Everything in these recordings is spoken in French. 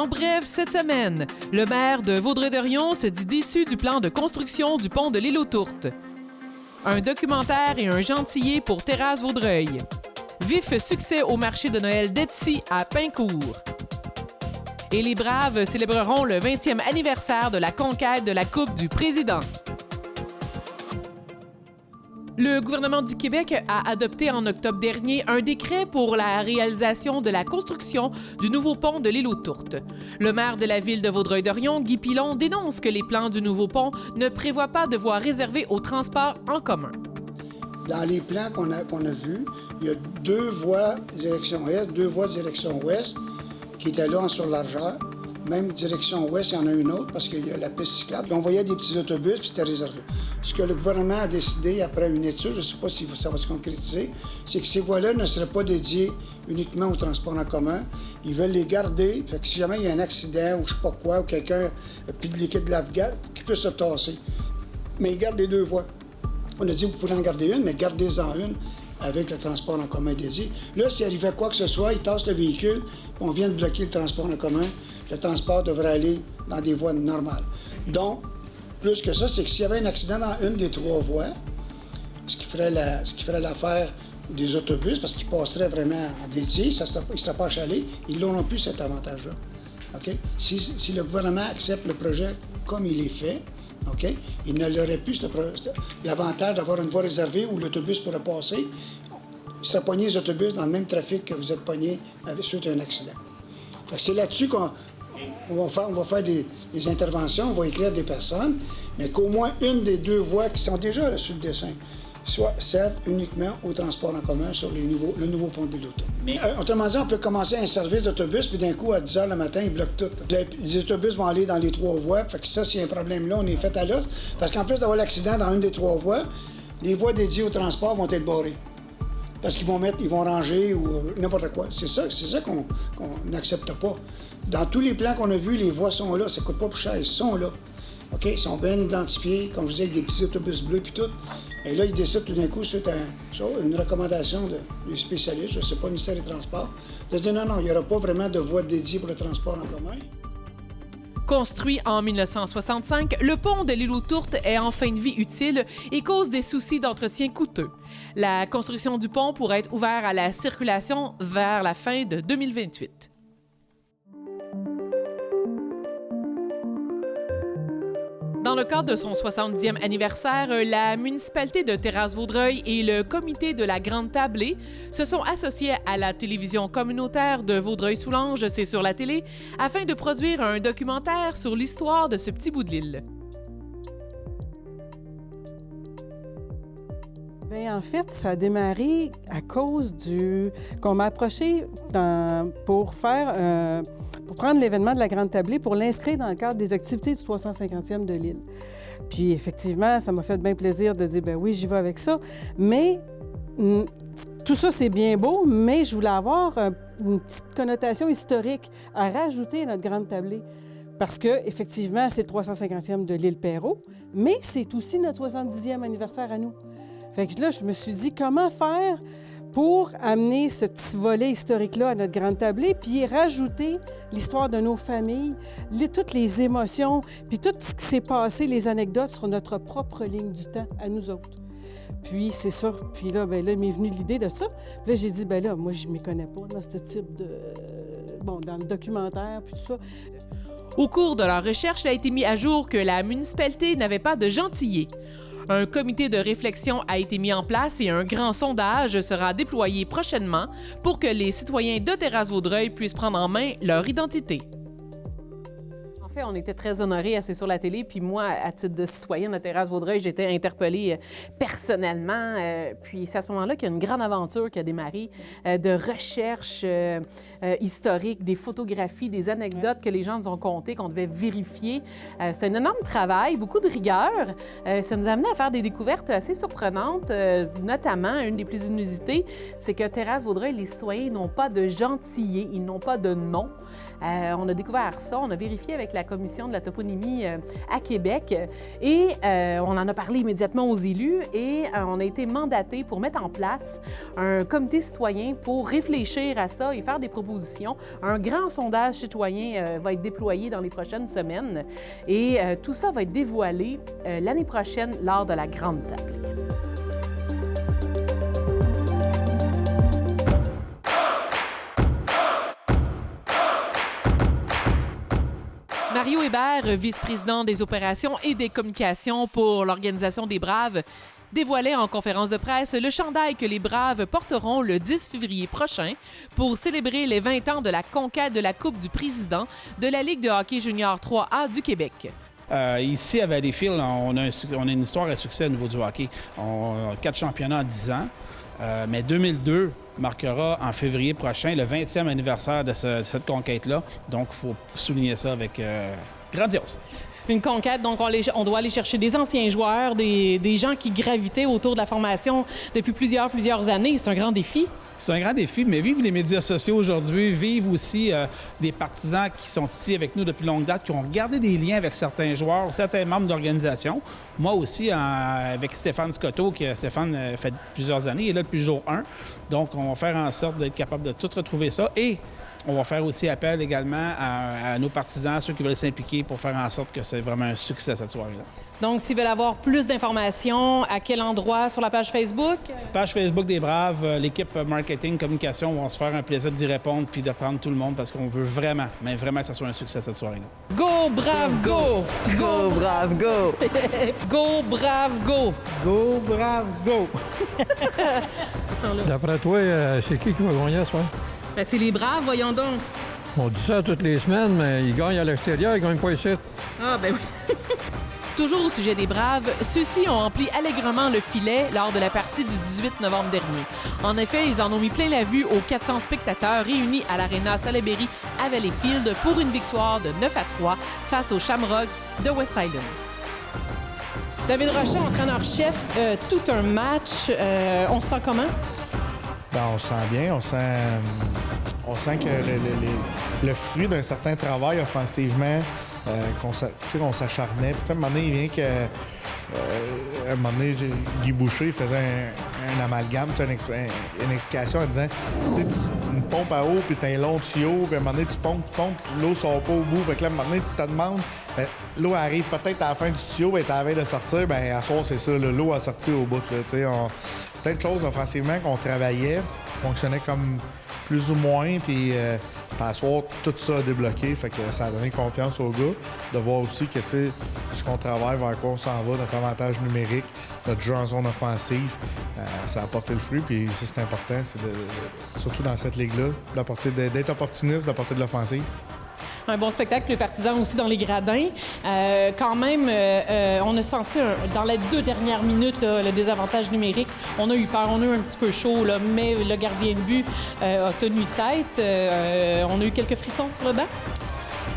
bref, cette semaine, le maire de Vaudreuil-Dorion se dit déçu du plan de construction du pont de l'île aux Tourtes. Un documentaire et un gentillet pour Terrasse Vaudreuil. Vif succès au marché de Noël d'Etsy à Pincourt. Et les Braves célébreront le 20e anniversaire de la conquête de la Coupe du Président. Le gouvernement du Québec a adopté en octobre dernier un décret pour la réalisation de la construction du nouveau pont de l'île aux Tourtes. Le maire de la ville de Vaudreuil-Dorion, Guy Pilon, dénonce que les plans du nouveau pont ne prévoient pas de voies réservées au transport en commun. Dans les plans qu'on a vus, il y a 2 voies direction est, 2 voies direction ouest qui étaient là sur largeur. Même direction ouest, il y en a une autre parce qu'il y a la piste cyclable. On voyait des petits autobus, puis c'était réservé. Ce que le gouvernement a décidé après une étude, je ne sais pas si ça va se concrétiser, c'est que ces voies-là ne seraient pas dédiées uniquement au transport en commun. Ils veulent les garder, fait que si jamais il y a un accident ou je ne sais pas quoi, ou quelqu'un a plus de liquide de lave-glace, qu'il puisse se tasser. Mais ils gardent les 2 voies. On a dit, vous pouvez en garder une, mais gardez-en une avec le transport en commun dédié. Là, s'il arrivait quoi que ce soit, ils tassent le véhicule, on vient de bloquer le transport en commun. Le transport devrait aller dans des voies normales. Donc, plus que ça, c'est que s'il y avait un accident dans une des 3 voies, ce qui ferait l'affaire des autobus, parce qu'ils passeraient vraiment en dédié, ils ne seraient pas achalés, ils n'auront plus cet avantage-là. Okay? Si le gouvernement accepte le projet comme il est fait, okay, il ne l'aurait plus l'avantage d'avoir une voie réservée où l'autobus pourrait passer. Il serait pogné les autobus dans le même trafic que vous êtes pogné suite à un accident. C'est là-dessus qu'on va faire des interventions, on va écrire des personnes, mais qu'au moins une des 2 voies qui sont déjà sur le dessin soit serve uniquement au transport en commun sur le nouveau pont de l'Auto. Autrement dit, on peut commencer un service d'autobus, puis d'un coup, à 10 h le matin, ils bloquent tout. Les autobus vont aller dans les 3 voies, fait que ça, s'il y a un problème là, on est fait à l'os. Parce qu'en plus d'avoir l'accident dans une des 3 voies, les voies dédiées au transport vont être barrées. Parce qu'ils vont ranger ou n'importe quoi. C'est ça qu'on n'accepte pas. Dans tous les plans qu'on a vus, les voies sont là, ça ne coûte pas plus cher, ils sont là. OK? Ils sont bien identifiés, comme je disais, avec des petits autobus bleus puis tout. Et là, ils décident tout d'un coup, suite à une recommandation du spécialiste, je ne sais pas, le ministère des Transports, de dire non, il n'y aura pas vraiment de voie dédiée pour le transport en commun. Construit en 1965, le pont de l'île aux Tourtes est en fin de vie utile et cause des soucis d'entretien coûteux. La construction du pont pourrait être ouverte à la circulation vers la fin de 2028. Dans le cadre de son 70e anniversaire, la municipalité de Terrasse-Vaudreuil et le comité de la Grande Tablée se sont associés à la télévision communautaire de Vaudreuil-Soulanges, C'est sur la télé, afin de produire un documentaire sur l'histoire de ce petit bout de l'île. Bien, en fait, ça a démarré à cause qu'on m'a approché pour prendre l'événement de la Grande Tablée pour l'inscrire dans le cadre des activités du 350e de l'île. Puis effectivement, ça m'a fait bien plaisir de dire, ben oui, j'y vais avec ça. Mais tout ça, c'est bien beau, mais je voulais avoir une petite connotation historique à rajouter à notre Grande Tablée. Parce que effectivement, c'est le 350e de l'île Perrot, mais c'est aussi notre 70e anniversaire à nous. Fait que là, je me suis dit, comment faire pour amener ce petit volet historique-là à notre Grande Tablée, puis rajouter l'histoire de nos familles, toutes les émotions, puis tout ce qui s'est passé, les anecdotes sur notre propre ligne du temps, à nous autres. Puis c'est ça. Puis là, il m'est venu l'idée de ça. Puis là, j'ai dit, ben là, moi, je ne m'y connais pas dans ce type de... dans le documentaire, puis tout ça. Au cours de leur recherche, il a été mis à jour que la municipalité n'avait pas de gentillet. Un comité de réflexion a été mis en place et un grand sondage sera déployé prochainement pour que les citoyens de Terrasse-Vaudreuil puissent prendre en main leur identité. En fait, on était très honorés à C'est sur la télé. Puis moi, à titre de citoyenne de Terrasse-Vaudreuil, j'étais interpellée personnellement. Puis c'est à ce moment-là qu'il y a une grande aventure qui a démarré de recherche historique, des photographies, des anecdotes que les gens nous ont contées, qu'on devait vérifier. C'était un énorme travail, beaucoup de rigueur. Ça nous a amené à faire des découvertes assez surprenantes, notamment, une des plus inusitées, c'est que Terrasse-Vaudreuil, les citoyens n'ont pas de gentillet, ils n'ont pas de nom. On a découvert ça, on a vérifié avec la commission de la toponymie à Québec et on en a parlé immédiatement aux élus et on a été mandaté pour mettre en place un comité citoyen pour réfléchir à ça et faire des propositions. Un grand sondage citoyen va être déployé dans les prochaines semaines et tout ça va être dévoilé l'année prochaine lors de la Grande Table. Mario Hébert, vice-président des opérations et des communications pour l'Organisation des Braves, dévoilait en conférence de presse le chandail que les Braves porteront le 10 février prochain pour célébrer les 20 ans de la conquête de la Coupe du Président de la Ligue de hockey junior 3A du Québec. Ici, à Valleyfield, on a une histoire à succès au niveau du hockey. On a 4 championnats en 10 ans, mais 2002 marquera en février prochain le 20e anniversaire de cette conquête-là. Donc, il faut souligner ça avec grandiose. Une conquête, donc on doit aller chercher des anciens joueurs, des gens qui gravitaient autour de la formation depuis plusieurs années. C'est un grand défi. C'est un grand défi, mais vivre les médias sociaux aujourd'hui, vivre aussi des partisans qui sont ici avec nous depuis longue date, qui ont gardé des liens avec certains joueurs, certains membres d'organisation. Moi aussi, avec Stéphane Scotto, qui Stéphane fait plusieurs années, il est là depuis jour 1. Donc, on va faire en sorte d'être capable de tout retrouver ça. Et on va faire aussi appel également à nos partisans, ceux qui veulent s'impliquer pour faire en sorte que c'est vraiment un succès cette soirée-là. Donc, s'ils veulent avoir plus d'informations, à quel endroit sur la page Facebook? Page Facebook des Braves, l'équipe marketing, communication vont se faire un plaisir d'y répondre puis de prendre tout le monde parce qu'on veut vraiment, mais vraiment que ça soit un succès cette soirée-là. Go, Brave, go! Go, Brave, go! Go, Brave, go! Go, Brave, go! D'après toi, c'est qui va gagner ce soir? Ben, c'est les Braves, voyons donc. On dit ça toutes les semaines, mais ils gagnent à l'extérieur, ils gagnent pas ici. Ah, ben oui. Toujours au sujet des Braves, ceux-ci ont empli allègrement le filet lors de la partie du 18 novembre dernier. En effet, ils en ont mis plein la vue aux 400 spectateurs réunis à l'Arena Salaberry à Valleyfield pour une victoire de 9-3 face aux Shamrocks de West Island. David Rochet, entraîneur-chef, tout un match. On se sent comment? Ben, on se sent bien, on sent que le fruit d'un certain travail offensivement, qu'on s'acharnait. Puis, à un moment donné, il vient que... un moment donné, Guy Boucher faisait un amalgame, une explication en disant, une pompe à eau, puis t'as un long tuyau, puis à un moment donné, tu pompes, puis l'eau sort pas au bout. Fait que là, à un moment donné, tu te demandes, ben, l'eau arrive peut-être à la fin du tuyau, ben, t'as la veille de sortir, ben à soir, c'est ça, l'eau a sorti au bout. Plein de choses offensivement qu'on travaillait, fonctionnaient comme plus ou moins, puis à soir, tout ça a débloqué, fait que ça a donné confiance aux gars, de voir aussi que, ce qu'on travaille, vers quoi on s'en va, notre avantage numérique, notre jeu en zone offensive, ça a apporté le fruit, puis ça, c'est important, c'est surtout dans cette ligue-là, d'être opportuniste, d'apporter de l'offensive. Un bon spectacle, le partisan aussi dans les gradins. Quand même, on a senti dans les 2 dernières minutes là, le désavantage numérique. On a eu peur, on a eu un petit peu chaud, là, mais le gardien de but a tenu tête. On a eu quelques frissons sur le banc.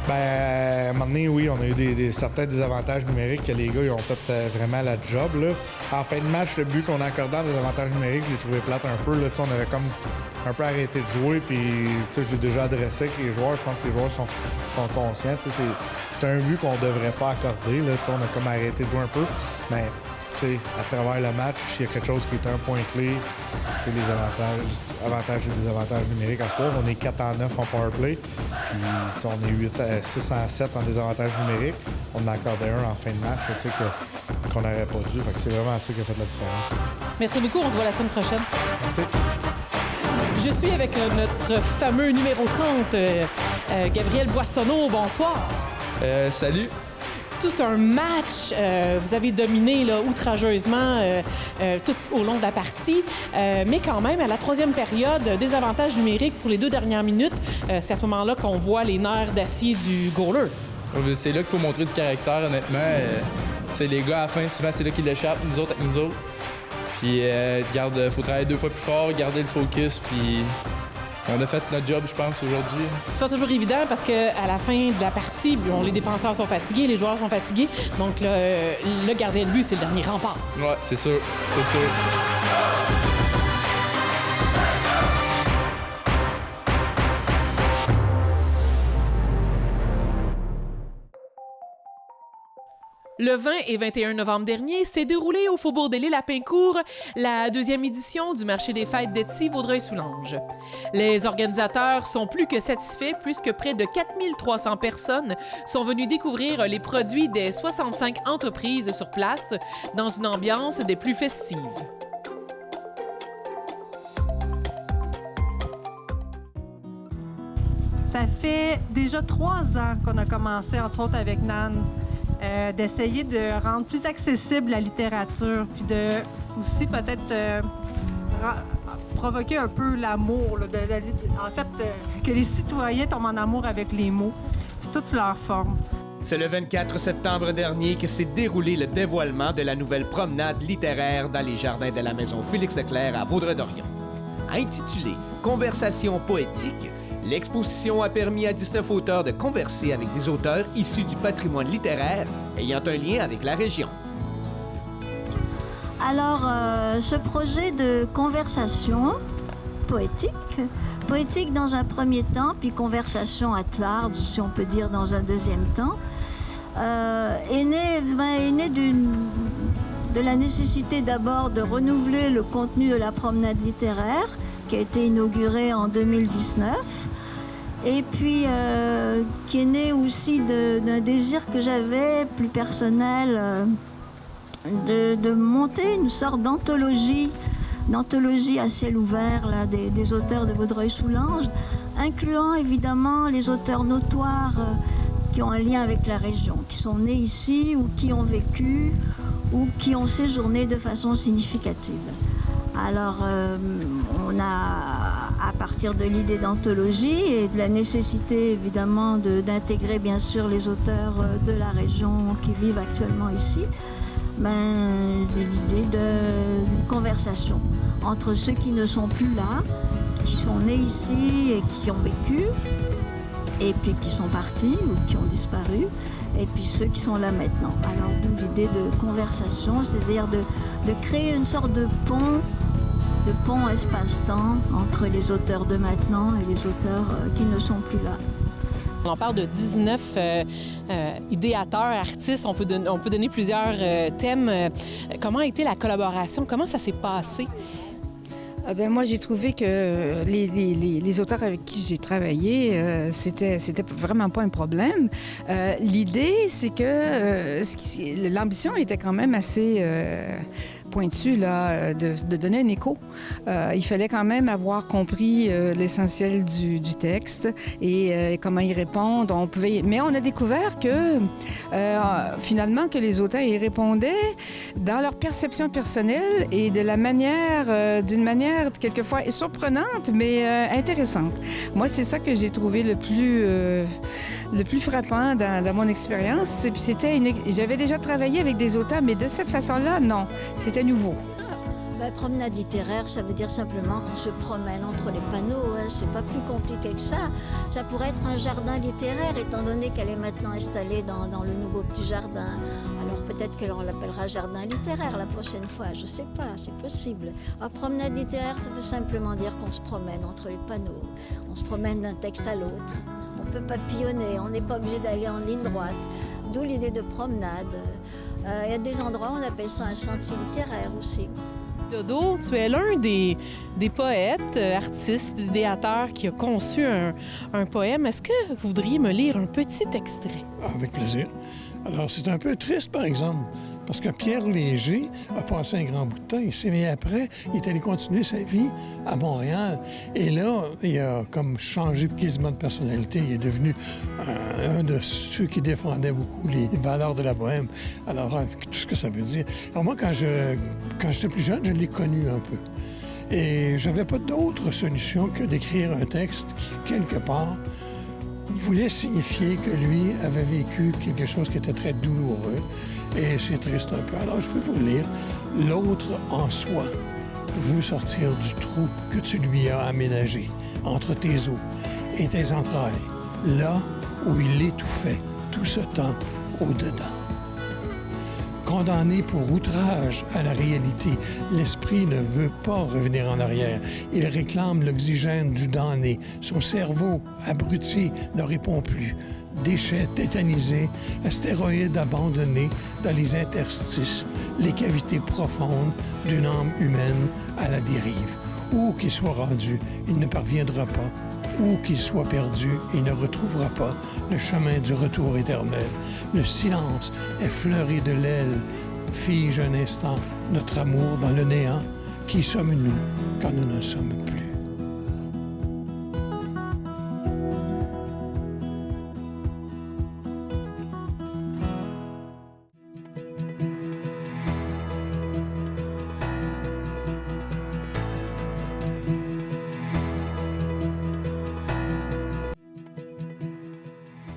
Ben, à un moment donné, oui, on a eu certains désavantages numériques que les gars ils ont fait vraiment la job. Là. En fin de match, le but qu'on a accordé en désavantage numérique, je l'ai trouvé plate un peu. Là. On avait comme un peu arrêté de jouer, puis je l'ai déjà adressé avec les joueurs. Je pense que les joueurs sont conscients. C'est un but qu'on ne devrait pas accorder. Là. On a comme arrêté de jouer un peu. Mais à travers le match, il y a quelque chose qui est un point clé, c'est les avantages et désavantages numériques. À ce soir, on est 4-9 en powerplay, puis on est 6-7 en désavantages numériques. On en a accordé un en fin de match qu'on n'aurait pas dû. Fait que c'est vraiment ça qui a fait la différence. Merci beaucoup, on se voit la semaine prochaine. Merci. Je suis avec notre fameux numéro 30, Gabriel Boissonneau. Bonsoir. Salut. Tout un match. Vous avez dominé là, outrageusement tout au long de la partie. Mais quand même, à la 3e période, désavantage numérique pour les 2 dernières minutes. C'est à ce moment-là qu'on voit les nerfs d'acier du goaler. C'est là qu'il faut montrer du caractère, honnêtement. Les gars, à la fin, souvent, c'est là qu'ils l'échappent, nous autres avec nous autres. Puis, faut travailler 2 fois plus fort, garder le focus, puis... On a fait notre job, je pense, aujourd'hui. C'est pas toujours évident parce qu'à la fin de la partie, les défenseurs sont fatigués, les joueurs sont fatigués. Donc, le gardien de but, c'est le dernier rempart. Ouais, c'est sûr. C'est sûr. Le 20 et 21 novembre dernier s'est déroulée au Faubourg de l'Île à Pincourt la 2e édition du marché des fêtes d'Etsy Vaudreuil-Soulanges. Les organisateurs sont plus que satisfaits puisque près de 4300 personnes sont venues découvrir les produits des 65 entreprises sur place dans une ambiance des plus festives. Ça fait déjà 3 ans qu'on a commencé, entre autres avec Nan, d'essayer de rendre plus accessible la littérature, puis de aussi peut-être provoquer un peu l'amour, là, que les citoyens tombent en amour avec les mots, c'est toute leur forme. C'est le 24 septembre dernier que s'est déroulé le dévoilement de la nouvelle promenade littéraire dans les jardins de la maison Félix-Leclerc à Vaudreuil-Dorion. Intitulée « Conversation poétique », l'exposition a permis à 19 auteurs de converser avec des auteurs issus du patrimoine littéraire ayant un lien avec la région. Alors, ce projet de conversation poétique dans un premier temps, puis conversation at large, si on peut dire, dans un deuxième temps, est né de la nécessité d'abord de renouveler le contenu de la promenade littéraire, qui a été inaugurée en 2019, et puis qui est né aussi d'un désir que j'avais plus personnel de monter une sorte d'anthologie à ciel ouvert là, des auteurs de Vaudreuil-Soulanges, incluant évidemment les auteurs notoires qui ont un lien avec la région, qui sont nés ici ou qui ont vécu ou qui ont séjourné de façon significative. Alors, on a, à partir de l'idée d'anthologie et de la nécessité, évidemment, d'intégrer, bien sûr, les auteurs de la région qui vivent actuellement ici, l'idée d'une conversation entre ceux qui ne sont plus là, qui sont nés ici et qui ont vécu, et puis qui sont partis ou qui ont disparu, et puis ceux qui sont là maintenant. Alors, d'où l'idée de conversation, c'est-à-dire de créer une sorte de pont espace-temps entre les auteurs de maintenant et les auteurs qui ne sont plus là. On parle de 19 idéateurs, artistes, on peut donner plusieurs thèmes. Comment a été la collaboration? Comment ça s'est passé? Moi, j'ai trouvé que les auteurs avec qui j'ai travaillé, c'était vraiment pas un problème. L'idée, c'est que l'ambition était quand même assez pointue, là, de donner un écho. Il fallait quand même avoir compris l'essentiel du texte et comment y répondre. Mais on a découvert que, finalement, que les auteurs y répondaient dans leur perception personnelle et de la manière, d'une manière quelquefois surprenante, mais intéressante. Moi, c'est ça que j'ai trouvé le plus frappant dans mon expérience. J'avais déjà travaillé avec des auteurs, mais de cette façon-là, non. C'était nouveau. Promenade littéraire, ça veut dire simplement qu'on se promène entre les panneaux. Hein. C'est pas plus compliqué que ça. Ça pourrait être un jardin littéraire, étant donné qu'elle est maintenant installée dans le nouveau petit jardin. Alors peut-être que l'on l'appellera jardin littéraire la prochaine fois. Je sais pas, c'est possible. Promenade littéraire, ça veut simplement dire qu'on se promène entre les panneaux. On se promène d'un texte à l'autre. On peut papillonner, on n'est pas obligé d'aller en ligne droite. D'où l'idée de promenade. Il y a des endroits où on appelle ça un sentier littéraire aussi. Dodo, tu es l'un des poètes, artistes, idéateurs qui a conçu un poème. Est-ce que vous voudriez me lire un petit extrait? Avec plaisir. Alors, c'est un peu triste, par exemple, parce que Pierre Léger a passé un grand bout de temps ici, mais après, il est allé continuer sa vie à Montréal. Et là, il a comme changé quasiment de personnalité. Il est devenu un de ceux qui défendaient beaucoup les valeurs de la bohème. Alors, tout ce que ça veut dire. Alors moi, quand j'étais plus jeune, je l'ai connu un peu. Et j'avais pas d'autre solution que d'écrire un texte qui, quelque part, voulait signifier que lui avait vécu quelque chose qui était très douloureux. Et c'est triste un peu. Alors, je peux vous le lire. L'autre en soi veut sortir du trou que tu lui as aménagé entre tes os et tes entrailles, là où il étouffait tout ce temps au-dedans. condamné pour outrage à la réalité. L'esprit ne veut pas revenir en arrière. Il réclame l'oxygène du damné. Son cerveau, abruti, ne répond plus. Déchets tétanisés, astéroïdes abandonnés dans les interstices, les cavités profondes d'une âme humaine à la dérive. Où qu'il soit rendu, il ne parviendra pas. Où qu'il soit perdu, il ne retrouvera pas le chemin du retour éternel. Le silence effleuré de l'aile fige un instant notre amour dans le néant. Qui sommes-nous quand nous ne sommes plus?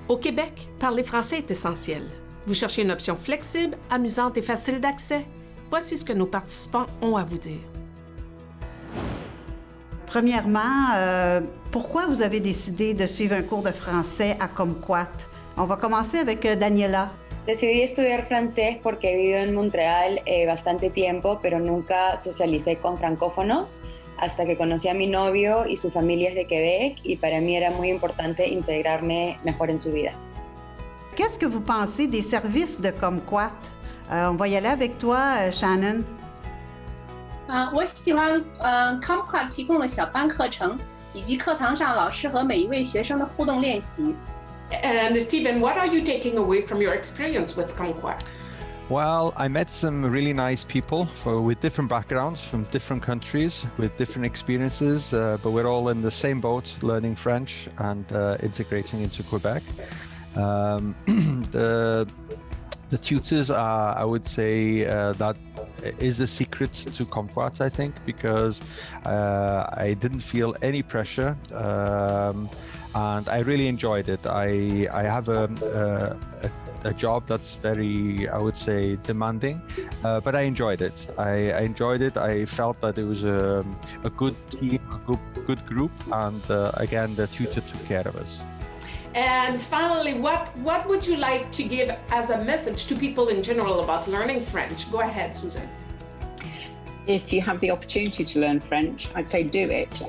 Au Québec, parler français est essentiel. Vous cherchez une option flexible, amusante et facile d'accès? Voici ce que nos participants ont à vous dire. Premièrement, pourquoi vous avez décidé de suivre un cours de français à Comquat? On va commencer avec Daniela. Decidí estudiar francés porque he vivido en Montreal bastante tiempo, pero nunca socialicé con francófonos hasta que conocí a mi novio y su familia es de Québec y para mí era muy importante integrarme mejor en su vida. Qu'est-ce que vous pensez des services de Comquat? On va y aller avec toi, Shannon. 我喜欢Comquat 提供的小班课程，以及课堂上老师和每一位学生的互动练习。And Stephen, what are you taking away from your experience with Comquat? Well, I met some really nice people with different backgrounds from different countries, with different experiences, but we're all in the same boat, learning French and integrating into Quebec. The tutors are, I would say, that is the secret to Comquat, I think, because I didn't feel any pressure, and I really enjoyed it. I have a job that's very, I would say, demanding, but I enjoyed it. I enjoyed it. I felt that it was a good team, a good group, and again, the tutor took care of us. And finally, what would you like to give as a message to people in general about learning French? Go ahead, Susan. If you have the opportunity to learn French, I'd say do it.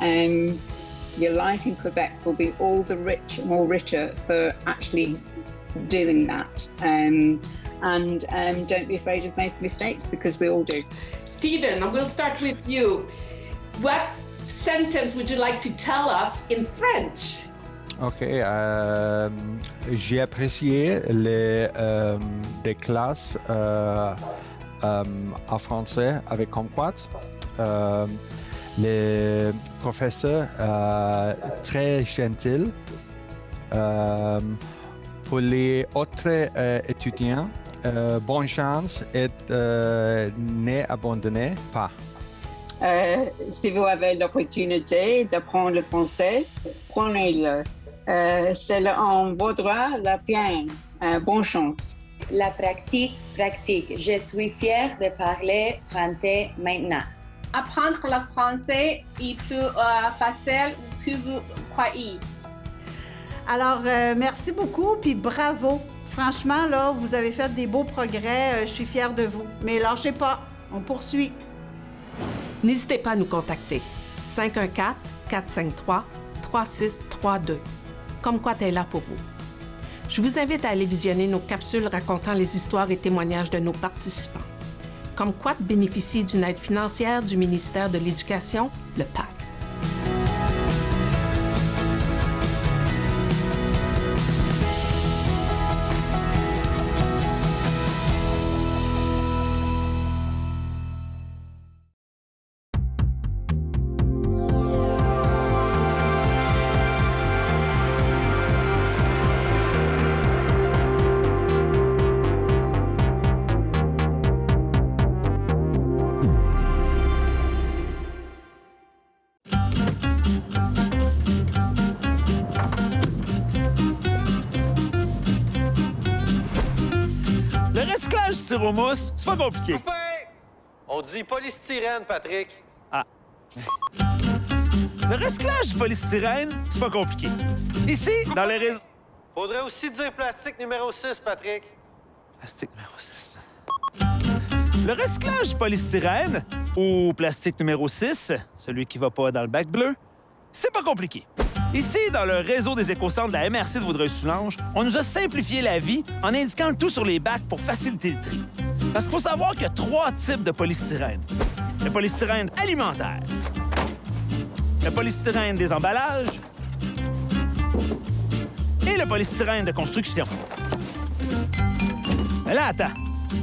Your life in Quebec will be all the more richer for actually doing that. And don't be afraid of making mistakes, because we all do. Stephen, we'll start with you. What sentence would you like to tell us in French? Ok, j'ai apprécié les classes en français avec Comquat. Les professeurs très gentils. Pour les autres étudiants, bonne chance et n'abandonnez pas. Si vous avez l'opportunité d'apprendre le français, prenez-le. Cela en vaudra la peine. Bonne chance. La pratique. Je suis fière de parler français maintenant. Apprendre le français est plus facile que vous croyez. Alors, merci beaucoup, puis bravo. Franchement, là, vous avez fait des beaux progrès. Je suis fière de vous. Mais lâchez pas, on poursuit. N'hésitez pas à nous contacter. 514-453-3632. Comquat est là pour vous. Je vous invite à aller visionner nos capsules racontant les histoires et témoignages de nos participants. Comquat bénéficie d'une aide financière du ministère de l'Éducation, le PAC. Le recyclage du styromousse, c'est pas compliqué. Coupé! On dit polystyrène, Patrick. Ah. Le recyclage du polystyrène, c'est pas compliqué. Ici, dans les réseaux... Faudrait aussi dire plastique numéro 6, Patrick. Plastique numéro 6. Le recyclage du polystyrène, ou plastique numéro 6, celui qui va pas dans le bac bleu, c'est pas compliqué. Ici, dans le réseau des éco-centres de la MRC de Vaudreuil-Soulanges, on nous a simplifié la vie en indiquant le tout sur les bacs pour faciliter le tri. Parce qu'il faut savoir qu'il y a 3 types de polystyrène. Le polystyrène alimentaire, le polystyrène des emballages et le polystyrène de construction. Mais là, attends.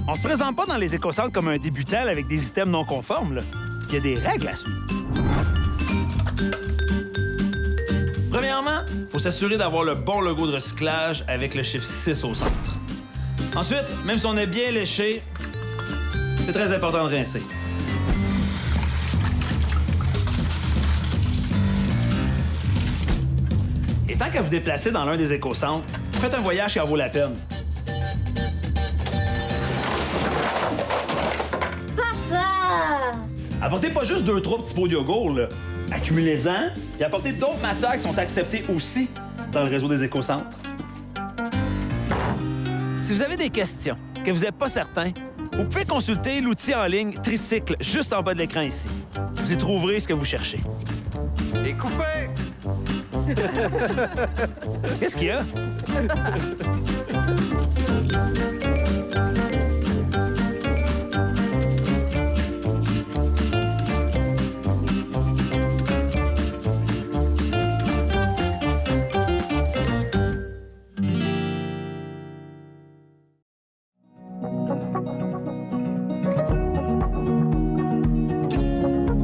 On se présente pas dans les éco-centres comme un débutant avec des items non conformes, là. Il y a des règles à suivre. Premièrement, il faut s'assurer d'avoir le bon logo de recyclage avec le chiffre 6 au centre. Ensuite, même si on est bien léché, c'est très important de rincer. Et tant qu'à vous déplacer dans l'un des éco-centres, faites un voyage qui en vaut la peine. Papa! Apportez pas juste 2-3 petits pots de yogourt, là. Accumulez-en et apportez d'autres matières qui sont acceptées aussi dans le réseau des éco-centres. Si vous avez des questions, que vous n'êtes pas certain, vous pouvez consulter l'outil en ligne Tricycle juste en bas de l'écran ici. Vous y trouverez ce que vous cherchez. Et coupé! Qu'est-ce qu'il y a?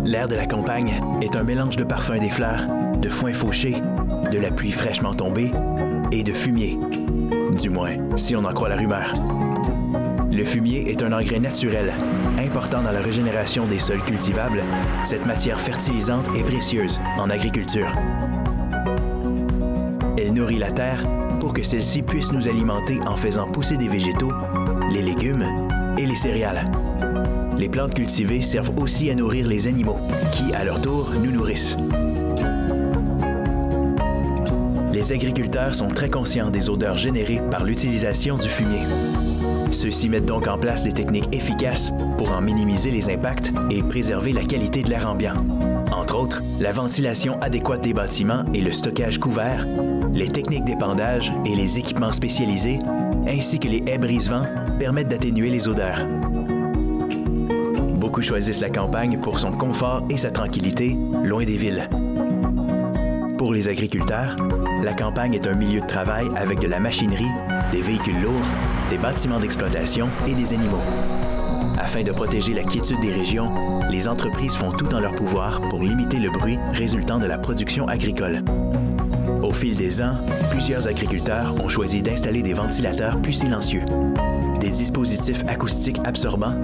L'air de la campagne est un mélange de parfums des fleurs, de foin fauché, de la pluie fraîchement tombée et de fumier. Du moins, si on en croit la rumeur. Le fumier est un engrais naturel, important dans la régénération des sols cultivables. Cette matière fertilisante est précieuse en agriculture. Elle nourrit la terre pour que celle-ci puisse nous alimenter en faisant pousser des végétaux, les légumes et les céréales. Les plantes cultivées servent aussi à nourrir les animaux, qui, à leur tour, nous nourrissent. Les agriculteurs sont très conscients des odeurs générées par l'utilisation du fumier. Ceux-ci mettent donc en place des techniques efficaces pour en minimiser les impacts et préserver la qualité de l'air ambiant. Entre autres, la ventilation adéquate des bâtiments et le stockage couvert, les techniques d'épandage et les équipements spécialisés, ainsi que les haies brise-vent, permettent d'atténuer les odeurs. Beaucoup choisissent la campagne pour son confort et sa tranquillité, loin des villes. Pour les agriculteurs, la campagne est un milieu de travail avec de la machinerie, des véhicules lourds, des bâtiments d'exploitation et des animaux. Afin de protéger la quiétude des régions, les entreprises font tout en leur pouvoir pour limiter le bruit résultant de la production agricole. Au fil des ans, plusieurs agriculteurs ont choisi d'installer des ventilateurs plus silencieux, des dispositifs acoustiques absorbants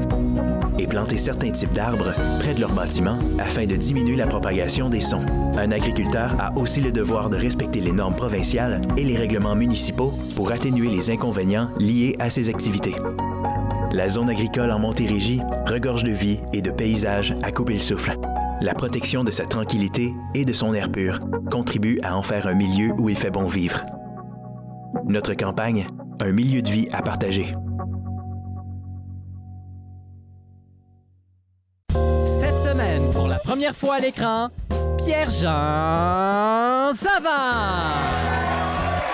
et planter certains types d'arbres près de leurs bâtiments afin de diminuer la propagation des sons. Un agriculteur a aussi le devoir de respecter les normes provinciales et les règlements municipaux pour atténuer les inconvénients liés à ces activités. La zone agricole en Montérégie regorge de vie et de paysages à couper le souffle. La protection de sa tranquillité et de son air pur contribue à en faire un milieu où il fait bon vivre. Notre campagne, un milieu de vie à partager. Cette semaine, pour la première fois à l'écran, Pierre-Jean Savard.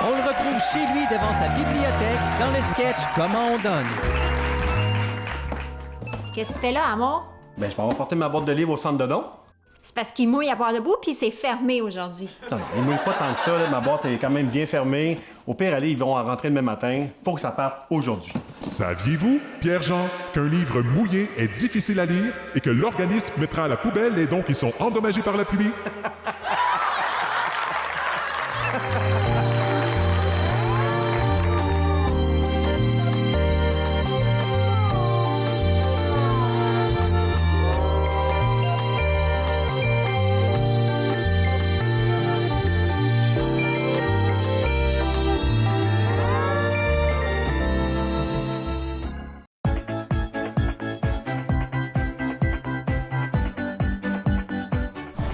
On le retrouve chez lui devant sa bibliothèque dans le sketch Comment on donne. Qu'est-ce que tu fais là, amour? Ben, je m'en vais porter ma boîte de livres au centre de don. C'est parce qu'il mouille à boire debout puis c'est fermé aujourd'hui. Non, il mouille pas tant que ça. Là. Ma boîte est quand même bien fermée. Au pire, allez, ils vont en rentrer demain matin. Faut que ça parte aujourd'hui. Saviez-vous, Pierre-Jean, qu'un livre mouillé est difficile à lire et que l'organisme mettra à la poubelle et donc ils sont endommagés par la pluie?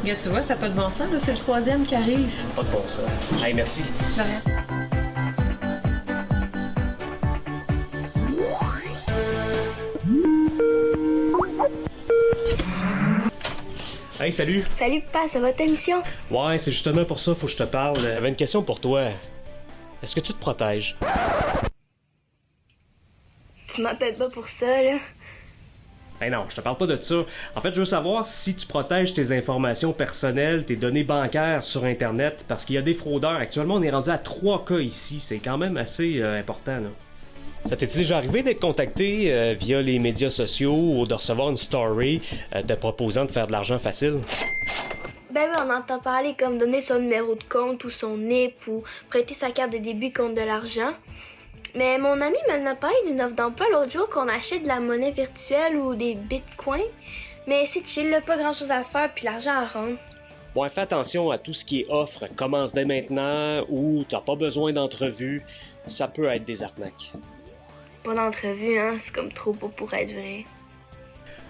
Regarde, tu vois, ça n'a pas de bon sens, là, c'est le 3e qui arrive. Pas de bon sens. Hey, merci. De rien. Hey, salut! Salut, papa, ça va ta mission? Ouais, c'est justement pour ça, faut que je te parle. J'avais une question pour toi. Est-ce que tu te protèges? Tu m'appelles pas pour ça, là? Ben non, je te parle pas de ça. En fait, je veux savoir si tu protèges tes informations personnelles, tes données bancaires sur Internet, parce qu'il y a des fraudeurs. Actuellement, on est rendu à 3 cas ici. C'est quand même assez important, là. Ça t'est déjà arrivé d'être contacté via les médias sociaux ou de recevoir une story te proposant de faire de l'argent facile? Ben oui, on entend parler comme donner son numéro de compte ou son NIP ou prêter sa carte de débit contre de l'argent. Mais mon ami m'en a parlé d'une offre d'emploi l'autre jour qu'on achète de la monnaie virtuelle ou des bitcoins. Mais c'est chill, là, pas grand chose à faire puis l'argent à rendre. Ouais, fais attention à tout ce qui est offre. Commence dès maintenant ou t'as pas besoin d'entrevue. Ça peut être des arnaques. Pas d'entrevue, hein, c'est comme trop beau pour être vrai.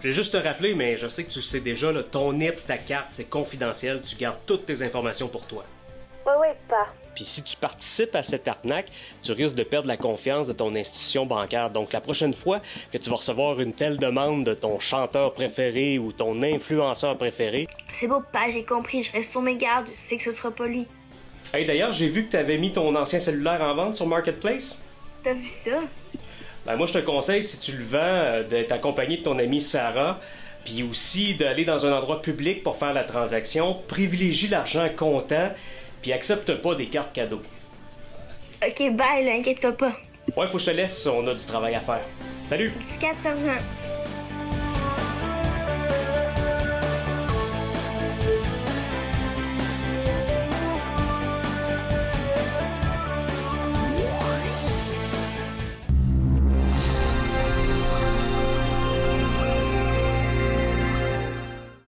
Je vais juste te rappeler, mais je sais que tu le sais déjà, là, ton NIP, ta carte, c'est confidentiel. Tu gardes toutes tes informations pour toi. Ouais, pas. Puis si tu participes à cette arnaque, tu risques de perdre la confiance de ton institution bancaire. Donc la prochaine fois que tu vas recevoir une telle demande de ton chanteur préféré ou ton influenceur préféré... C'est beau, papa, j'ai compris, je reste sur mes gardes, je sais que ce sera pas lui. Hey, d'ailleurs, j'ai vu que tu avais mis ton ancien cellulaire en vente sur Marketplace. T'as vu ça? Ben moi, je te conseille, si tu le vends, d'être accompagné de ton amie Sarah, puis aussi d'aller dans un endroit public pour faire la transaction. Privilégie l'argent comptant, puis accepte pas des cartes cadeaux. Ok, bye, là, inquiète-toi pas. Ouais, faut que je te laisse, on a du travail à faire. Salut! 4 sergent.